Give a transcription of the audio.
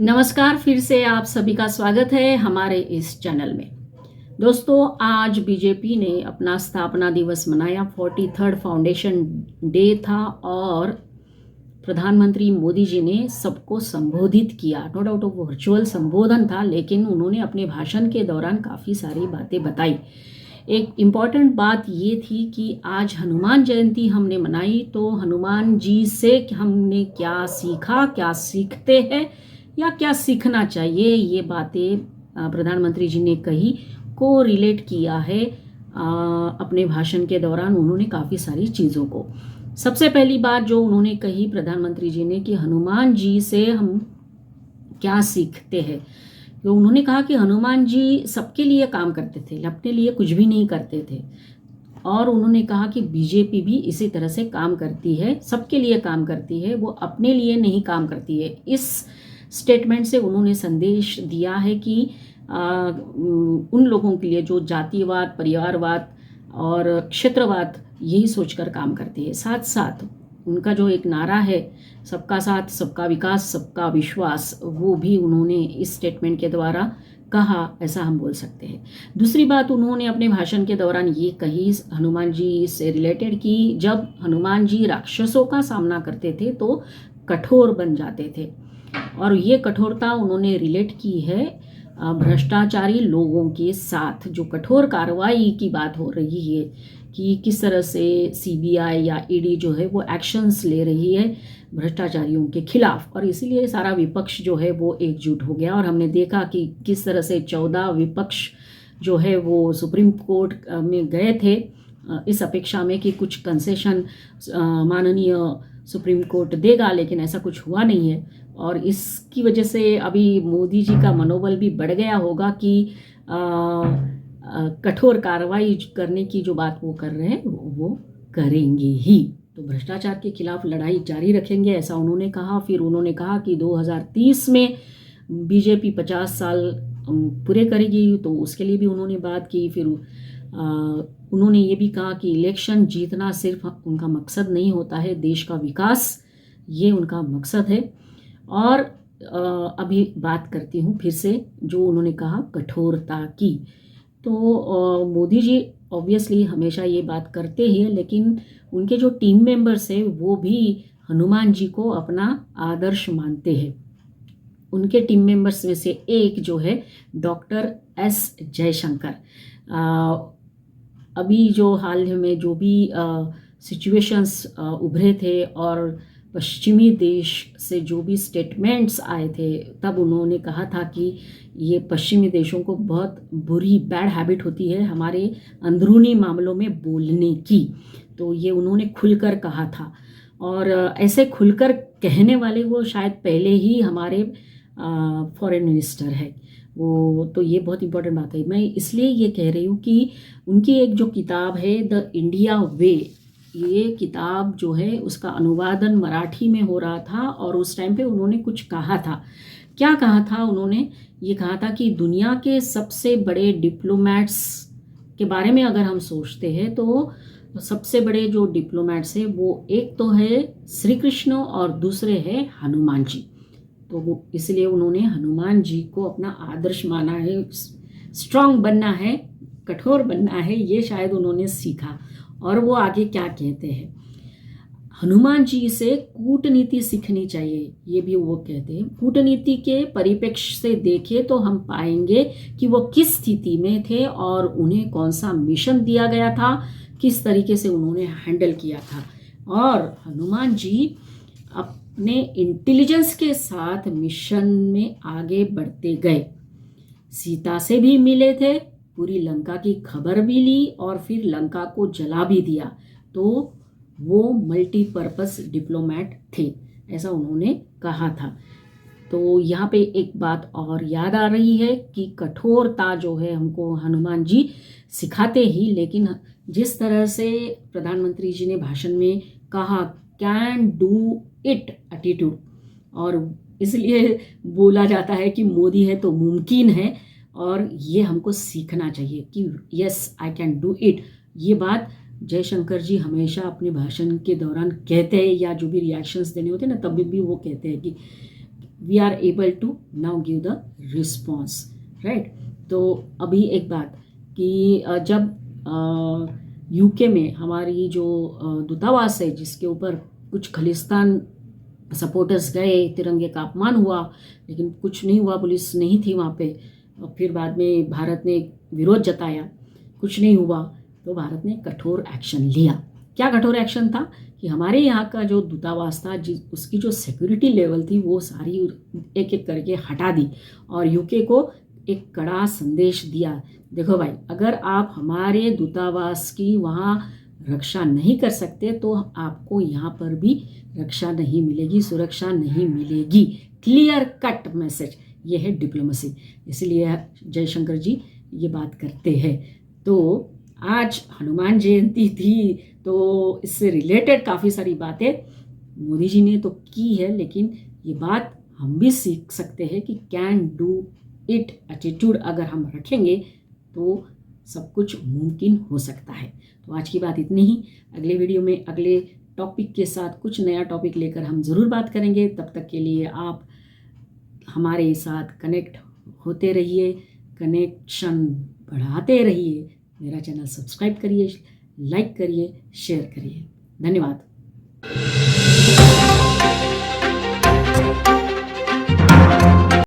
नमस्कार, फिर से आप सभी का स्वागत है हमारे इस चैनल में। दोस्तों, आज बीजेपी ने अपना स्थापना दिवस मनाया। 43rd फाउंडेशन डे था और प्रधानमंत्री मोदी जी ने सबको संबोधित किया। नो डाउट वो वर्चुअल संबोधन था, लेकिन उन्होंने अपने भाषण के दौरान काफ़ी सारी बातें बताई। एक इम्पॉर्टेंट बात ये थी कि आज हनुमान जयंती हमने मनाई, तो हनुमान जी से हमने क्या सीखा, क्या सीखते हैं या क्या सीखना चाहिए, ये बातें प्रधानमंत्री जी ने कही, को रिलेट किया है अपने भाषण के दौरान। उन्होंने काफ़ी सारी चीज़ों को, सबसे पहली बात जो उन्होंने कही प्रधानमंत्री जी ने कि हनुमान जी से हम क्या सीखते हैं, तो उन्होंने कहा कि हनुमान जी सबके लिए काम करते थे, अपने लिए कुछ भी नहीं करते थे। और उन्होंने कहा कि बीजेपी भी इसी तरह से काम करती है, सबके लिए काम करती है, वो अपने लिए नहीं काम करती है। इस स्टेटमेंट से उन्होंने संदेश दिया है कि उन लोगों के लिए जो जातिवाद, परिवारवाद और क्षेत्रवाद यही सोचकर काम करती है। साथ साथ उनका जो एक नारा है, सबका साथ, सबका विकास, सबका विश्वास, वो भी उन्होंने इस स्टेटमेंट के द्वारा कहा, ऐसा हम बोल सकते हैं। दूसरी बात उन्होंने अपने भाषण के दौरान ये कही हनुमान जी से रिलेटेड कि जब हनुमान जी राक्षसों का सामना करते थे तो कठोर बन जाते थे, और ये कठोरता उन्होंने रिलेट की है भ्रष्टाचारी लोगों के साथ। जो कठोर कार्रवाई की बात हो रही है कि किस तरह से सीबीआई या ईडी जो है वो एक्शंस ले रही है भ्रष्टाचारियों के खिलाफ, और इसीलिए सारा विपक्ष जो है वो एकजुट हो गया। और हमने देखा कि किस तरह से 14 विपक्ष जो है वो सुप्रीम कोर्ट में गए थे इस अपेक्षा में कि कुछ कंसेशन माननीय सुप्रीम कोर्ट देगा, लेकिन ऐसा कुछ हुआ नहीं है। और इसकी वजह से अभी मोदी जी का मनोबल भी बढ़ गया होगा कि कठोर कार्रवाई करने की जो बात वो कर रहे हैं वो करेंगे ही, तो भ्रष्टाचार के खिलाफ लड़ाई जारी रखेंगे, ऐसा उन्होंने कहा। फिर उन्होंने कहा कि 2030 में बीजेपी 50 साल पूरे करेगी, तो उसके लिए भी उन्होंने बात की। फिर उन्होंने ये भी कहा कि इलेक्शन जीतना सिर्फ उनका मकसद नहीं होता है, देश का विकास ये उनका मकसद है। और अभी बात करती हूँ फिर से जो उन्होंने कहा कठोरता की, तो मोदी जी ऑब्वियसली हमेशा ये बात करते ही हैं, लेकिन उनके जो टीम मेंबर्स हैं वो भी हनुमान जी को अपना आदर्श मानते हैं। उनके टीम मेंबर्स में से एक जो है डॉक्टर एस जयशंकर, अभी जो हाल में जो भी सिचुएशंस उभरे थे और पश्चिमी देश से जो भी स्टेटमेंट्स आए थे, तब उन्होंने कहा था कि ये पश्चिमी देशों को बहुत बुरी बैड हैबिट होती है हमारे अंदरूनी मामलों में बोलने की, तो ये उन्होंने खुलकर कहा था। और ऐसे खुलकर कहने वाले वो शायद पहले ही हमारे फॉरेन मिनिस्टर है वो, तो ये बहुत इंपॉर्टेंट बात है। मैं इसलिए ये कह रही हूँ कि उनकी एक जो किताब है द इंडिया वे, ये किताब जो है उसका अनुवादन मराठी में हो रहा था, और उस टाइम पे उन्होंने कुछ कहा था। क्या कहा था उन्होंने? ये कहा था कि दुनिया के सबसे बड़े डिप्लोमैट्स के बारे में अगर हम सोचते हैं तो सबसे बड़े जो डिप्लोमैट्स हैं वो एक तो है श्री कृष्ण और दूसरे है हनुमान जी। तो वो इसलिए उन्होंने हनुमान जी को अपना आदर्श माना है। स्ट्रांग बनना है, कठोर बनना है, ये शायद उन्होंने सीखा। और वो आगे क्या कहते हैं, हनुमान जी से कूटनीति सीखनी चाहिए, ये भी वो कहते हैं। कूटनीति के परिप्रेक्ष्य से देखें तो हम पाएंगे कि वो किस स्थिति में थे और उन्हें कौन सा मिशन दिया गया था, किस तरीके से उन्होंने हैंडल किया था। और हनुमान जी अपने इंटेलिजेंस के साथ मिशन में आगे बढ़ते गए, सीता से भी मिले थे, पूरी लंका की खबर भी ली और फिर लंका को जला भी दिया, तो वो मल्टीपर्पस डिप्लोमैट थे, ऐसा उन्होंने कहा था। तो यहाँ पे एक बात और याद आ रही है कि कठोरता जो है हमको हनुमान जी सिखाते ही, लेकिन जिस तरह से प्रधानमंत्री जी ने भाषण में कहा कैन डू इट एटीट्यूड, और इसलिए बोला जाता है कि मोदी है तो मुमकिन है, और ये हमको सीखना चाहिए कि yes I can do it. ये बात जयशंकर जी हमेशा अपने भाषण के दौरान कहते हैं, या जो भी रिएक्शंस देने होते हैं ना, तब भी वो कहते हैं कि we are able to now give the response, right. तो अभी एक बात कि जब यूके में हमारी जो दूतावास है, जिसके ऊपर कुछ खालिस्तान सपोर्टर्स गए, तिरंगे का अपमान हुआ, लेकिन कुछ नहीं हुआ, पुलिस नहीं थी वहाँ पे, और फिर बाद में भारत ने विरोध जताया, कुछ नहीं हुआ, तो भारत ने कठोर एक्शन लिया। क्या कठोर एक्शन था कि हमारे यहाँ का जो दूतावास था, उसकी जो सिक्योरिटी लेवल थी वो सारी एक एक करके हटा दी और यूके को एक कड़ा संदेश दिया, देखो भाई, अगर आप हमारे दूतावास की वहाँ रक्षा नहीं कर सकते तो आपको यहाँ पर भी रक्षा नहीं मिलेगी, सुरक्षा नहीं मिलेगी। क्लियर कट मैसेज, ये है डिप्लोमेसी। इसलिए जयशंकर जी ये बात करते हैं। तो आज हनुमान जयंती थी, तो इससे रिलेटेड काफ़ी सारी बातें मोदी जी ने तो की है, लेकिन ये बात हम भी सीख सकते हैं कि कैन डू इट एटीट्यूड अगर हम रखेंगे तो सब कुछ मुमकिन हो सकता है। तो आज की बात इतनी ही। अगले वीडियो में अगले टॉपिक के साथ कुछ नया टॉपिक लेकर हम ज़रूर बात करेंगे। तब तक के लिए आप हमारे साथ कनेक्ट होते रहिए, कनेक्शन बढ़ाते रहिए। मेरा चैनल सब्सक्राइब करिए, लाइक करिए, शेयर करिए। धन्यवाद।